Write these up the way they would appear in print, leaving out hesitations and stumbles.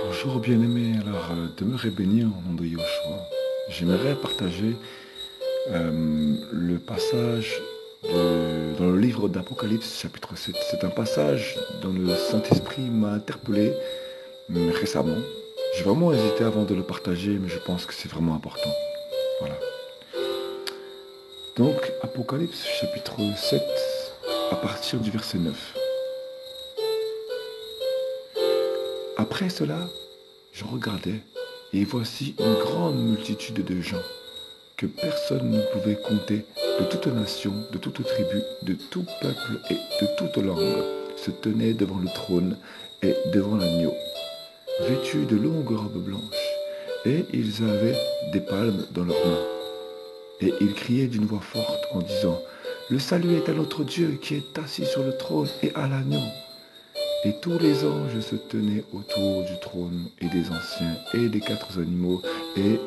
Bonjour bien-aimé, alors demeurez béni au nom de Yoshua. J'aimerais partager le passage dans le livre d'Apocalypse chapitre 7. C'est un passage dont le Saint-Esprit m'a interpellé récemment. J'ai vraiment hésité avant de le partager, mais je pense que c'est vraiment important. Voilà. Donc Apocalypse chapitre 7 à partir du verset 9. Après cela, je regardais, et voici une grande multitude de gens que personne ne pouvait compter, de toute nation, de toute tribu, de tout peuple et de toute langue, se tenaient devant le trône et devant l'agneau, vêtus de longues robes blanches, et ils avaient des palmes dans leurs mains. Et ils criaient d'une voix forte en disant, « Le salut est à notre Dieu qui est assis sur le trône et à l'agneau. » Et tous les anges se tenaient autour du trône et des anciens et des quatre animaux, et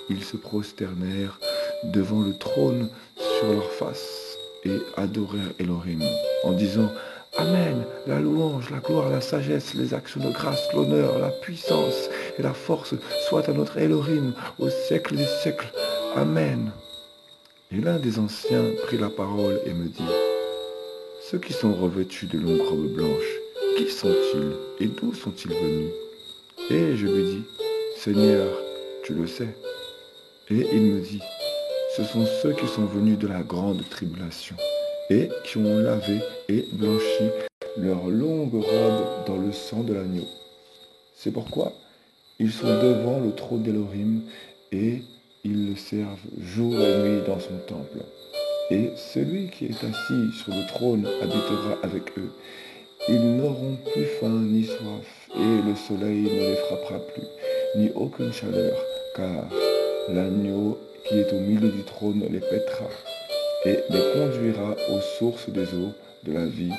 ils se prosternèrent devant le trône sur leurs faces et adorèrent Elohim en disant « Amen, la louange, la gloire, la sagesse, les actions de grâce, l'honneur, la puissance et la force soient à notre Elohim au siècle des siècles. Amen. » Et l'un des anciens prit la parole et me dit « Ceux qui sont revêtus de longues robes blanches, qui sont-ils et d'où sont-ils venus ?» Et je lui dis, Seigneur, tu le sais. Et il me dit, ce sont ceux qui sont venus de la grande tribulation et qui ont lavé et blanchi leurs longues robes dans le sang de l'agneau. C'est pourquoi ils sont devant le trône d'Elohim et ils le servent jour et nuit dans son temple. Et celui qui est assis sur le trône habitera avec eux. Ils n'auront plus faim ni soif, et le soleil ne les frappera plus, ni aucune chaleur, car l'agneau qui est au milieu du trône les paîtra, et les conduira aux sources des eaux de la vie,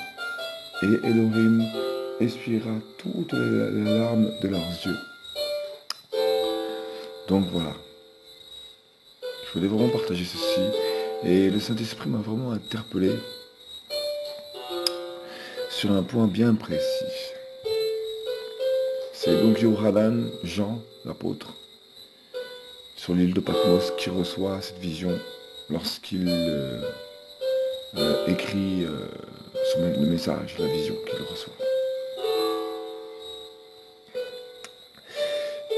et Elohim essuiera toutes les larmes de leurs yeux. Donc voilà, je voulais vraiment partager ceci, et le Saint-Esprit m'a vraiment interpellé sur un point bien précis. C'est donc Yohanan, Jean, l'apôtre, sur l'île de Patmos, qui reçoit cette vision lorsqu'il écrit le message, la vision qu'il reçoit.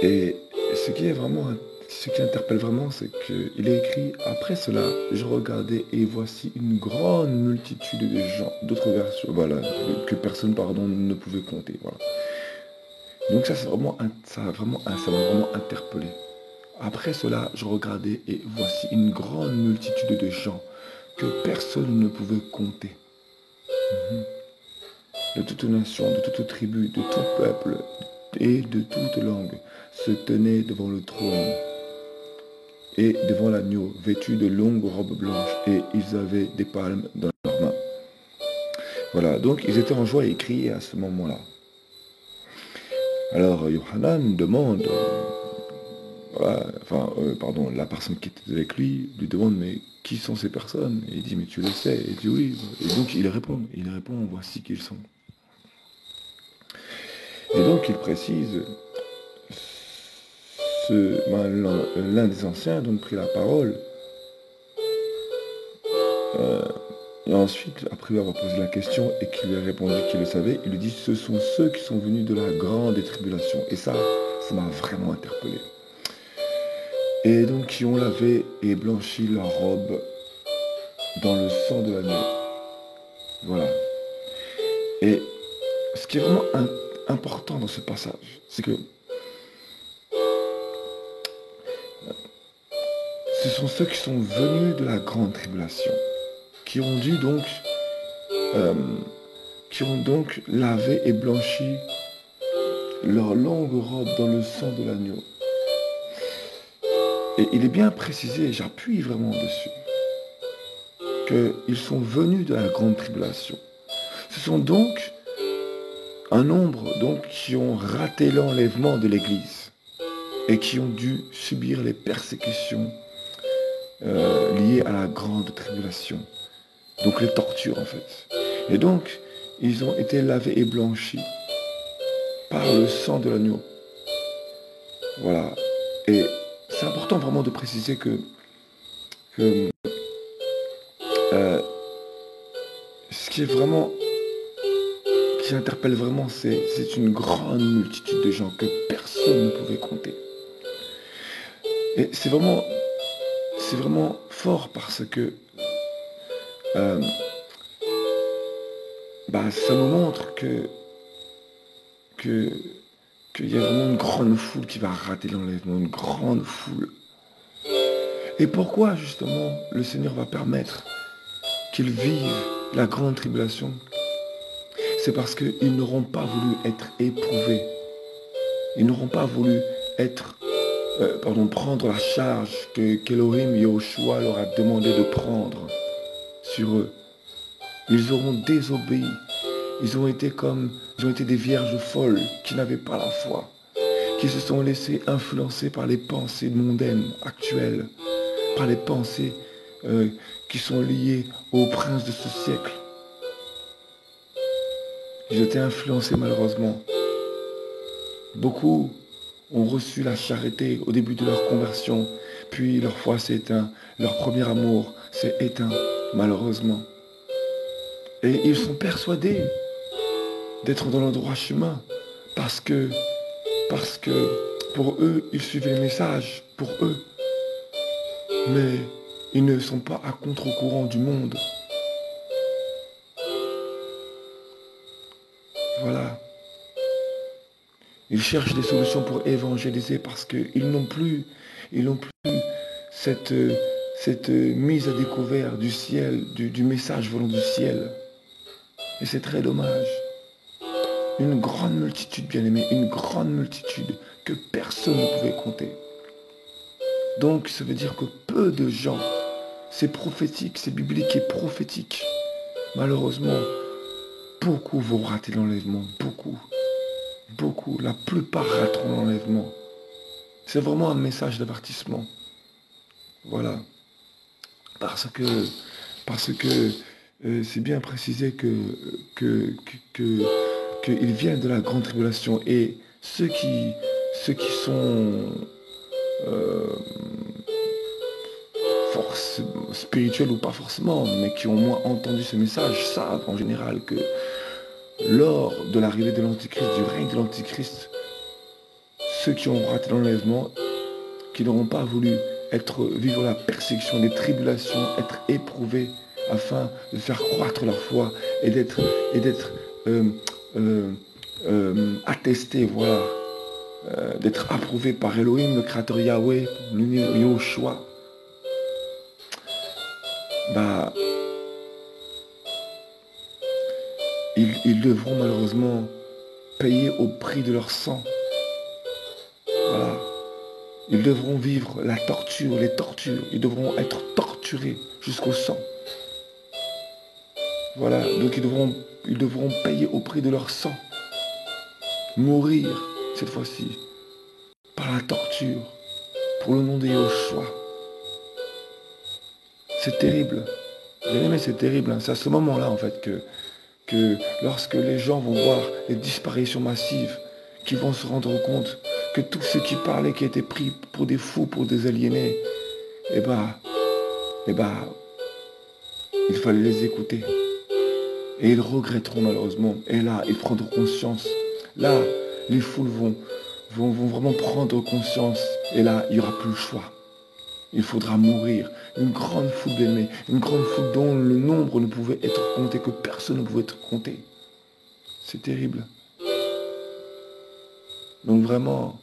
Et ce qui interpelle vraiment, c'est qu'il est écrit « Après cela, je regardais et voici une grande multitude de gens », d'autres versions, voilà, que personne, ne pouvait compter, voilà. Donc ça m'a vraiment interpellé. Après cela, je regardais et voici une grande multitude de gens que personne ne pouvait compter. De toute nation, de toute tribu, de tout peuple et de toute langue se tenaient devant le trône et devant l'agneau, vêtus de longues robes blanches, et ils avaient des palmes dans leurs mains. Voilà, donc ils étaient en joie et criaient à ce moment-là. Alors Yohanan demande, la personne qui était avec lui demande, mais qui sont ces personnes? Et il dit, mais tu le sais. Et il dit, oui. Et donc il répond, voici qui ils sont. Et donc il précise, l'un des anciens donc prit la parole, et ensuite, après lui avoir posé la question et qu'il lui a répondu qu'il le savait, il lui dit, ce sont ceux qui sont venus de la grande tribulation. Et ça m'a vraiment interpellé. Et donc qui ont lavé et blanchi leur robe dans le sang de l'agneau. Voilà. Et ce qui est vraiment important dans ce passage, c'est que ce sont ceux qui sont venus de la grande tribulation, qui ont donc lavé et blanchi leur longue robe dans le sang de l'agneau. Et il est bien précisé, et j'appuie vraiment dessus, qu'ils sont venus de la grande tribulation. Ce sont donc un nombre qui ont raté l'enlèvement de l'Église et qui ont dû subir les persécutions liées à la grande tribulation. Donc les tortures en fait. Et donc, ils ont été lavés et blanchis par le sang de l'agneau. Voilà. Et c'est important vraiment de préciser que euh, ce qui est vraiment, qui interpelle vraiment, c'est une grande multitude de gens que personne ne pouvait compter. Et c'est vraiment fort parce que euh, ça nous montre que, qu'il y a vraiment une grande foule qui va rater l'enlèvement, une grande foule. Et pourquoi justement le Seigneur va permettre qu'ils vivent la grande tribulation? C'est parce qu'ils n'auront pas voulu être éprouvés. Ils n'auront pas voulu prendre la charge qu'Elohim Yahushua leur a demandé de prendre sur eux. Ils auront désobéi. Ils ont été des vierges folles qui n'avaient pas la foi, qui se sont laissés influencer par les pensées mondaines actuelles, par les pensées qui sont liées aux princes de ce siècle. Ils ont été influencés malheureusement. Beaucoup ont reçu la charité au début de leur conversion, puis leur foi s'est éteinte, leur premier amour s'est éteint, malheureusement. Et ils sont persuadés d'être dans le droit chemin, parce que pour eux, ils suivent les messages, pour eux. Mais ils ne sont pas à contre-courant du monde. Voilà. Ils cherchent des solutions pour évangéliser parce qu'ils n'ont plus cette, cette mise à découvert du ciel, du message venant du ciel. Et c'est très dommage. Une grande multitude, bien aimée, une grande multitude que personne ne pouvait compter. Donc ça veut dire que peu de gens, c'est prophétique, c'est biblique et prophétique. Malheureusement, beaucoup vont rater l'enlèvement, beaucoup. Beaucoup, la plupart rateront l'enlèvement. C'est vraiment un message d'avertissement. Voilà. Parce que c'est bien précisé qu'il vient de la grande tribulation. Et ceux qui sont force spirituels ou pas forcément, mais qui ont moins entendu ce message, savent en général que lors de l'arrivée de l'Antichrist, du règne de l'Antichrist, ceux qui ont raté l'enlèvement, qui n'auront pas voulu vivre la persécution, les tribulations, être éprouvés afin de faire croître leur foi et d'être attestés, voilà, d'être approuvés par Elohim, le Créateur Yahweh, Yahushua. Ils devront malheureusement payer au prix de leur sang. Voilà. Ils devront vivre la torture, les tortures. Ils devront être torturés jusqu'au sang. Voilà. Donc ils devront payer au prix de leur sang. Mourir, cette fois-ci, par la torture, pour le nom de Yahushua. C'est terrible. Bien aimé, c'est terrible. Hein. C'est à ce moment-là, en fait, que lorsque les gens vont voir les disparitions massives, qu'ils vont se rendre compte que tous ceux qui parlaient, qui étaient pris pour des fous, pour des aliénés, il fallait les écouter. Et ils regretteront malheureusement. Et là, ils prendront conscience. Là, les foules vont vraiment prendre conscience. Et là, il n'y aura plus le choix. Il faudra mourir. Une grande foule d'aimés, une grande foule dont le nombre ne pouvait être compté, que personne ne pouvait être compté. C'est terrible. Donc vraiment,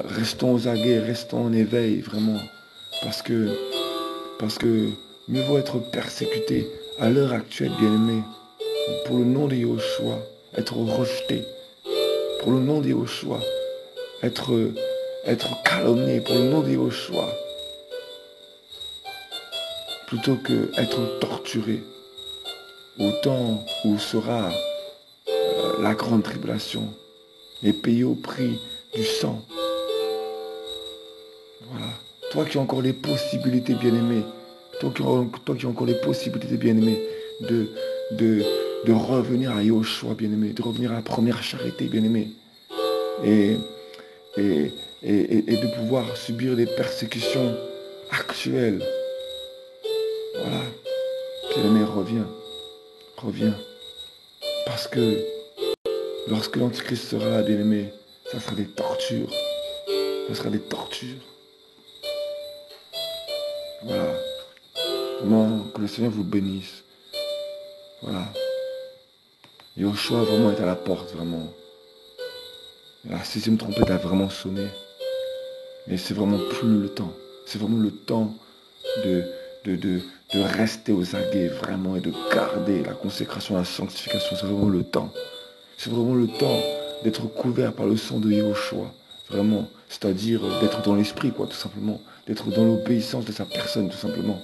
restons aux aguets, restons en éveil, vraiment. Parce que mieux vaut être persécuté à l'heure actuelle, bien-aimé, pour le nom de Yahushua, être rejeté, pour le nom de Yahushua, être calomnié pour le nom de Yahushua, plutôt que être torturé au temps où sera la grande tribulation et payer au prix du sang. Voilà. Toi qui as encore les possibilités, bien-aimé, toi qui as encore les possibilités, bien-aimé, de revenir à Yahushua, bien-aimé, de revenir à la première charité, bien-aimé. Et et, et de pouvoir subir des persécutions actuelles. Voilà, bien-aimé, reviens, reviens. Parce que lorsque l'Antichrist sera là, bien-aimé, ça sera des tortures. Ça sera des tortures. Voilà. Vraiment, que le Seigneur vous bénisse. Voilà. Yoshua vraiment est à la porte, vraiment. La 6e trompette a vraiment sonné. Mais c'est vraiment plus le temps. C'est vraiment le temps de, de rester aux aguets, vraiment, et de garder la consécration, la sanctification. C'est vraiment le temps. C'est vraiment le temps d'être couvert par le sang de Yoshua. Vraiment. C'est-à-dire d'être dans l'esprit, quoi, tout simplement. D'être dans l'obéissance de sa personne, tout simplement.